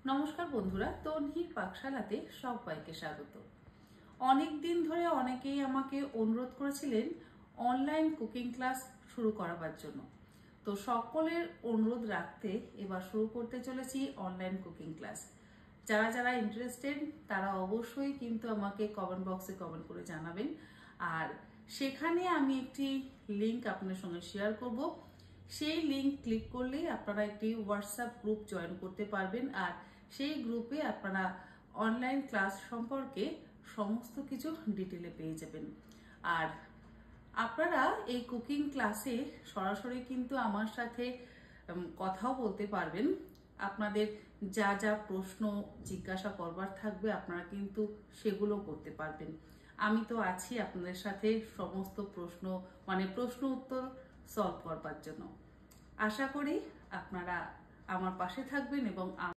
নমস্কার বন্ধুরা, তন্হির পাকশালাতে সবাইকে স্বাগত। অনেক দিন ধরে অনেকেই আমাকে অনুরোধ করেছিলেন অনলাইন কুকিং ক্লাস শুরু করাবার জন্য। তো সকলের অনুরোধ রাখতে এবার শুরু করতে চলেছি অনলাইন কুকিং ক্লাস। যারা যারা ইন্টারেস্টেড তারা অবশ্যই কিন্তু আমাকে কমেন্ট বক্সে কমেন্ট করে জানাবেন। আর সেখানে আমি একটি লিংক আপনাদের সঙ্গে শেয়ার করব। সেই লিংক ক্লিক করলেই আপনারা একটি হোয়াটসঅ্যাপ গ্রুপ জয়েন করতে পারবেন। আর সেই গ্রুপে আপনারা অনলাইন ক্লাস সম্পর্কে সমস্ত কিছু ডিটেলে পেয়ে যাবেন। আর আপনারা এই কুকিং ক্লাসে সরাসরি কিন্তু আমার সাথে কথাও বলতে পারবেন। আপনাদের যা যা প্রশ্ন জিজ্ঞাসা করবার থাকবে আপনারা কিন্তু সেগুলো করতে পারবেন। আমি তো আছি আপনাদের সাথে সমস্ত প্রশ্ন উত্তর সলভ করবার জন্য। আশা করি আপনারা আমার পাশে থাকবেন এবং